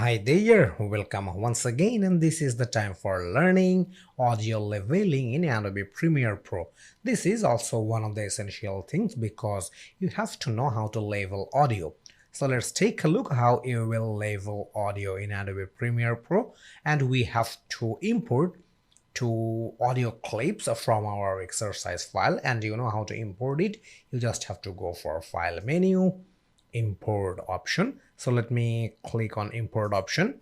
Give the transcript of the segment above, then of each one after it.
Hi there, welcome once again, and this is the time for learning audio leveling in Adobe Premiere Pro. This is also one of the essential things because you have to know how to level audio. So let's take a look how you will level audio in Adobe Premiere Pro, and we have to import two audio clips from our exercise file. And you know how to import it. You just have to go for File menu, Import option. So let me click on Import option,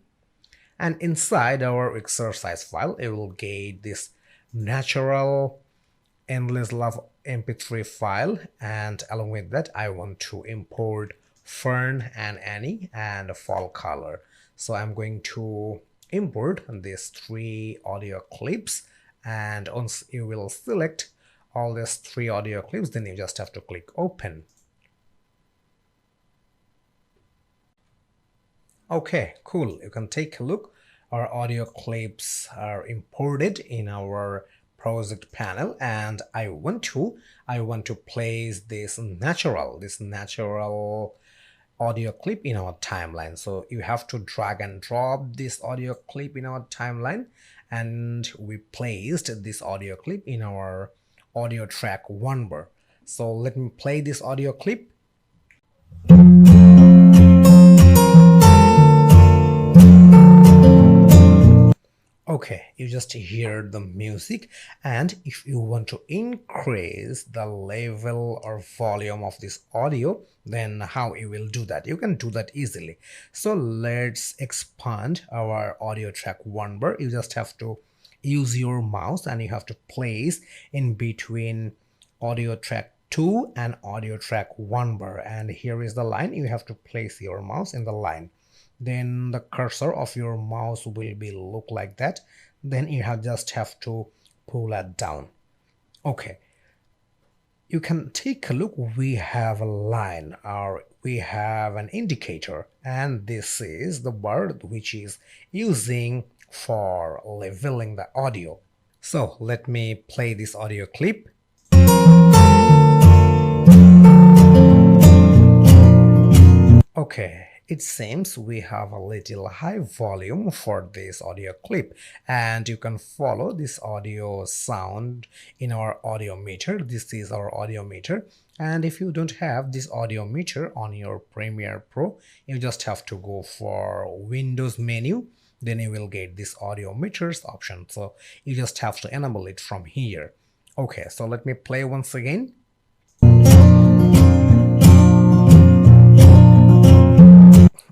and inside our exercise file you will get this natural endless love mp3 file, and along with that I want to import Fern and Annie and Fall Color. So I'm going to import these three audio clips, and once you will select all these three audio clips, then you just have to click open. Okay, cool. You can take a look. Our audio clips are imported in our project panel, and I want to place this natural audio clip in our timeline. So you have to drag and drop this audio clip in our timeline, and we placed this audio clip in our audio track 1 bar. So let me play this audio clip. Okay, you just hear the music, and if you want to increase the level or volume of this audio, then how you will do that? You can do that easily. So let's expand our audio track 1 bar. You just have to use your mouse and you have to place in between audio track 2 and audio track 1 bar, and here is the line. You have to place your mouse in the line. Then the cursor of your mouse will be look like that. Then you just have to pull it down. Okay, you can take a look. We have a line, or we have an indicator, and this is the bar which is using for leveling the audio. So let me play this audio clip. Okay, it seems we have a little high volume for this audio clip, and you can follow this audio sound in our audio meter. This is our audio meter, and if you don't have this audio meter on your Premiere Pro, you just have to go for Windows menu, then you will get this audio meters option. So you just have to enable it from here. Okay, so let me play once again.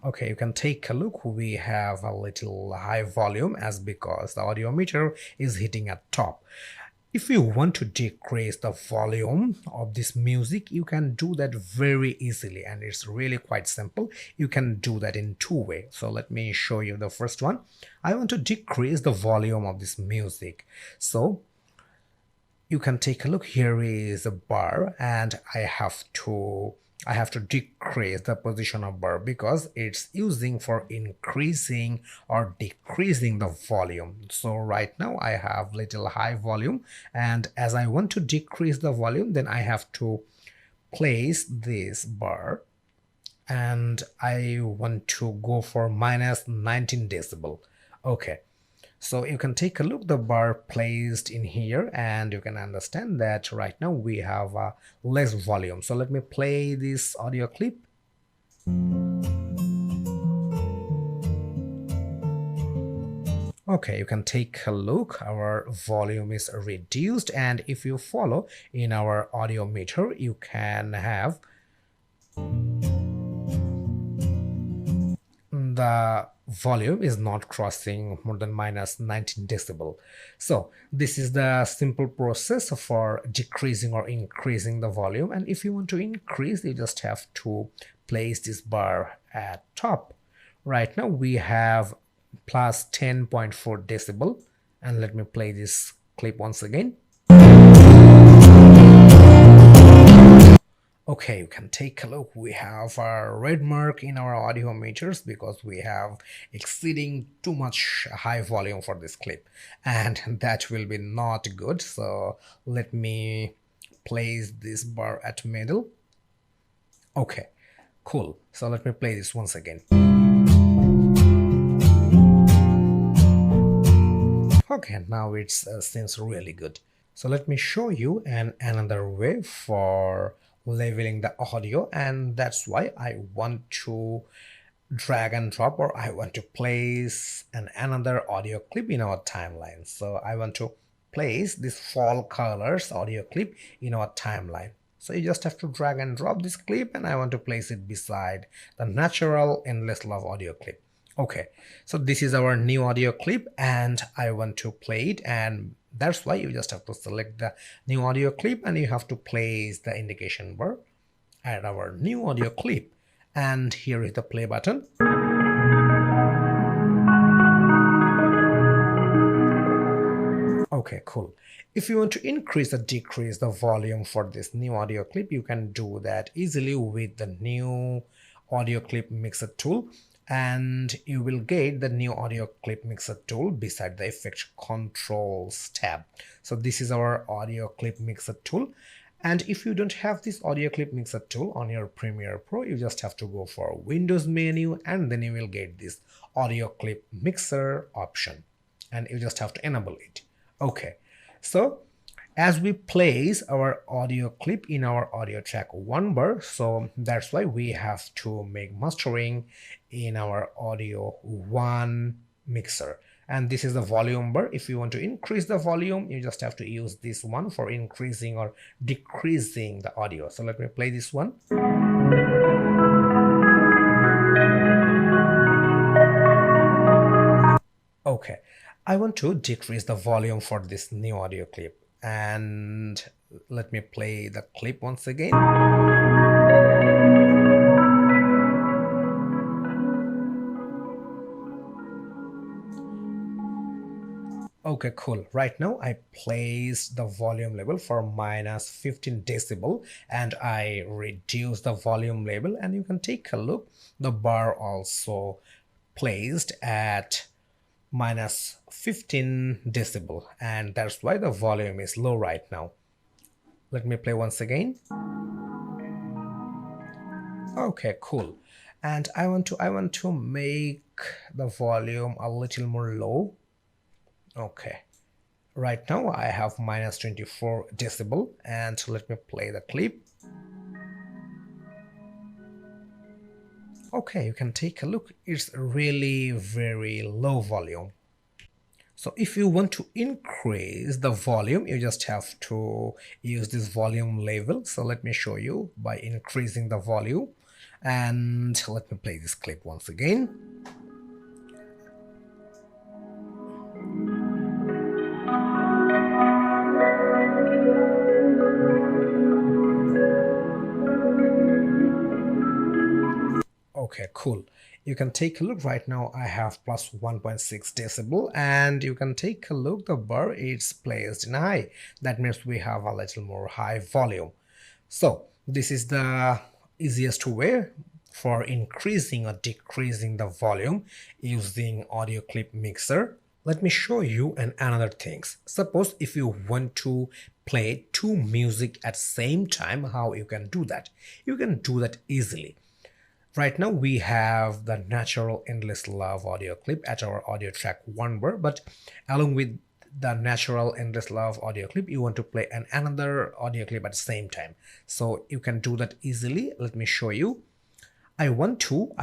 Okay, you can take a look. We have a little high volume as because the audio meter is hitting at top. If you want to decrease the volume of this music, you can do that very easily, and it's really quite simple. You can do that in two ways. So let me show you the first one. I want to decrease the volume of this music. So you can take a look. Here is a bar, and I have to decrease the position of bar because it's using for increasing or decreasing the volume. So right now I have little high volume, and as I want to decrease the volume, then I have to place this bar, and I want to go for minus 19 decibel. Okay, so you can take a look, the bar placed in here, and you can understand that right now we have less volume. So let me play this audio clip. Okay, you can take a look. Our volume is reduced, and if you follow in our audio meter, you can have the volume is not crossing more than minus 19 decibel. So this is the simple process for decreasing or increasing the volume. And if you want to increase, you just have to place this bar at top. Right now we have plus 10.4 decibel, and let me play this clip once again. Okay, you can take a look. We have a red mark in our audio meters because we have exceeding too much high volume for this clip, and that will be not good. So let me place this bar at middle. Okay, cool. So let me play this once again. Okay, now it seems really good. So let me show you another way for leveling the audio, and that's why I want to drag and drop, or I want to place another audio clip in our timeline. So I want to place this fall colors audio clip in our timeline. So you just have to drag and drop this clip, and I want to place it beside the natural endless love audio clip. Okay, so this is our new audio clip and I want to play it, and that's why you just have to select the new audio clip and you have to place the indication bar at our new audio clip, and here is the play button. Okay, cool. If you want to increase or decrease the volume for this new audio clip, you can do that easily with the new audio clip mixer tool, and you will get the new audio clip mixer tool beside the effect controls tab. So this is our audio clip mixer tool, and if you don't have this audio clip mixer tool on your Premiere Pro, you just have to go for Windows menu and then you will get this audio clip mixer option and you just have to enable it. Okay, so as we place our audio clip in our audio track 1 bar, so that's why we have to make mastering in our audio 1 mixer, and this is the volume bar. If you want to increase the volume, you just have to use this one for increasing or decreasing the audio. So let me play this one. Okay, I want to decrease the volume for this new audio clip, and let me play the clip once again. Okay, cool. Right now I placed the volume level for minus 15 decibel and I reduce the volume level, and you can take a look, the bar also placed at minus 15 decibel, and that's why the volume is low right now. Let me play once again. Okay, cool. And I want to make the volume a little more low. Okay, right now I have minus 24 decibel, and let me play the clip. Okay, you can take a look, it's really very low volume. So if you want to increase the volume, you just have to use this volume level. So let me show you by increasing the volume, and let me play this clip once again. Okay, cool. You can take a look. Right now I have plus 1.6 decibel, and you can take a look, the bar it's placed in high. That means we have a little more high volume. So this is the easiest way for increasing or decreasing the volume using audio clip mixer. Let me show you another things. Suppose if you want to play two music at same time, how you can do that? You can do that easily. Right now we have the natural endless love audio clip at our audio track 1 bar, but along with the natural endless love audio clip, you want to play another audio clip at the same time. So you can do that easily. Let me show you. I want to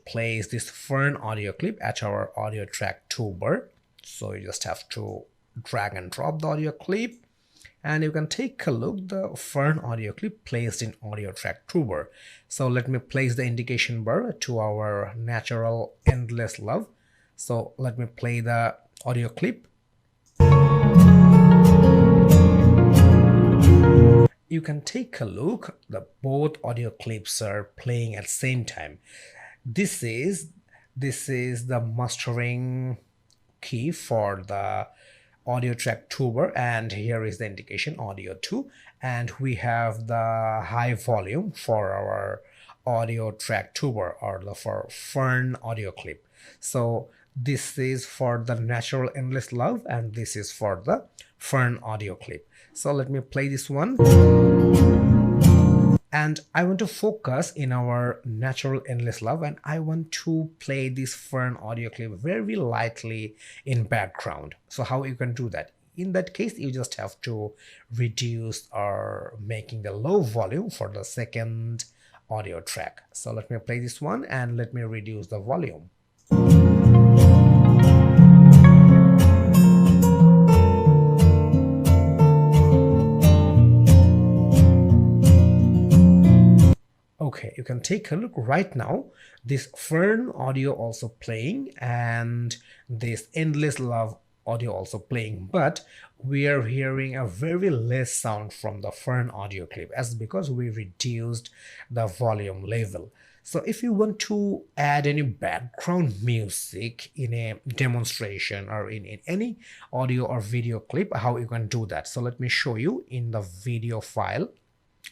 place this fern audio clip at our audio track 2 bar. So you just have to drag and drop the audio clip, and you can take a look, the fern audio clip placed in audio track 2 bar. So let me place the indication bar to our natural endless love. So let me play the audio clip. You can take a look, the both audio clips are playing at the same time. This is the mastering key for the audio track 2 bar, and here is the indication audio 2, and we have the high volume for our audio track 2 bar, or the for fern audio clip. So this is for the natural endless love and this is for the fern audio clip. So let me play this one. And I want to focus in our natural endless love, and I want to play this fern audio clip very lightly in background. So how you can do that? In that case, you just have to reduce or making the low volume for the second audio track. So let me play this one and let me reduce the volume. Okay, you can take a look right now. This fern audio also playing and this endless love audio also playing, but we are hearing a very less sound from the fern audio clip as because we reduced the volume level. So if you want to add any background music in a demonstration or in any audio or video clip, how you can do that. So let me show you in the video file.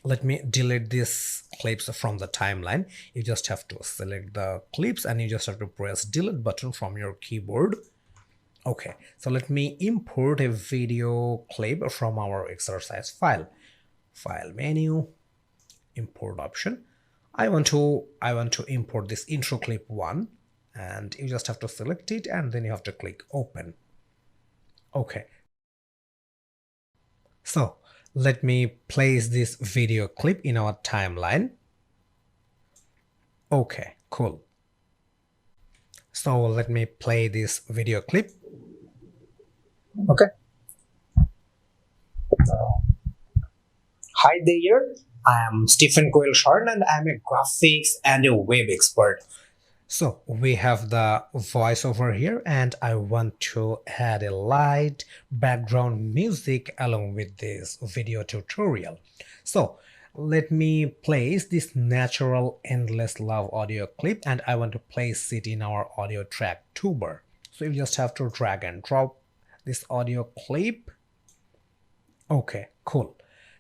Let me delete these clips from the timeline. You just have to select the clips and you just have to press delete button from your keyboard. Okay, so let me import a video clip from our exercise file. File menu, import option. I want to import this intro clip 1, and you just have to select it and then you have to click open. Okay. So let me place this video clip in our timeline. Okay, cool. So let me play this video clip. Okay. Hi there, I am Stephen Coyle Shorn and I am a graphics and a web expert. So we have the voice over here and I want to add a light background music along with this video tutorial. So let me place this natural endless love audio clip and I want to place it in our audio track tuber. So you just have to drag and drop this audio clip. Okay, cool.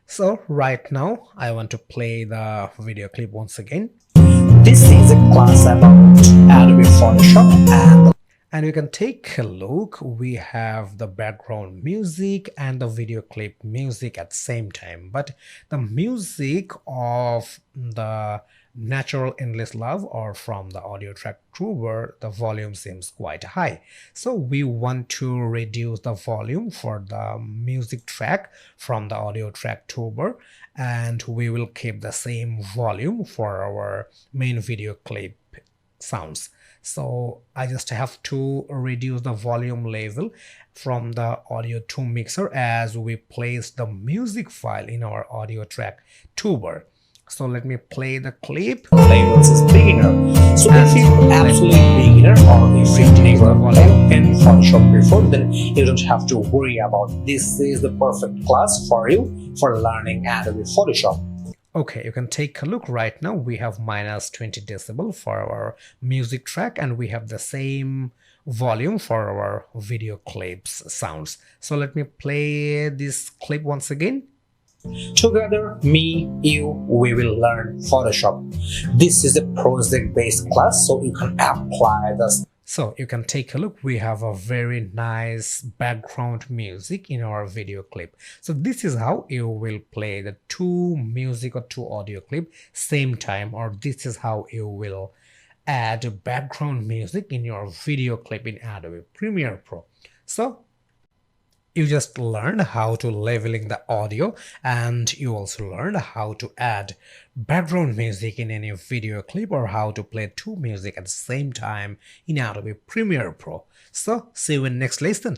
So right now I want to play the video clip once again. This is a class about Adobe Photoshop and you can take a look. We have the background music and the video clip music at the same time, but the music of the natural endless love or from the audio track tuber, the volume seems quite high. So we want to reduce the volume for the music track from the audio track tuber, and we will keep the same volume for our main video clip sounds. So I just have to reduce the volume level from the audio to mixer as we place the music file in our audio track tuber. So let me play the clip. Labels is beginner. So if you're absolutely beginner or if you never played in Photoshop before, then you don't have to worry about this. Is the perfect class for you for learning Adobe Photoshop. Okay, you can take a look right now. We have minus 20 decibel for our music track and we have the same volume for our video clips sounds. So let me play this clip once again. Together, me, you, we will learn Photoshop. This is a project-based class, so you can apply this. So you can take a look. We have a very nice background music in our video clip. So this is how you will play the two music or two audio clip same time, or this is how you will add background music in your video clip in Adobe Premiere Pro. So you just learned how to leveling the audio and you also learned how to add background music in any video clip or how to play two music at the same time in Adobe Premiere Pro. So see you in next lesson.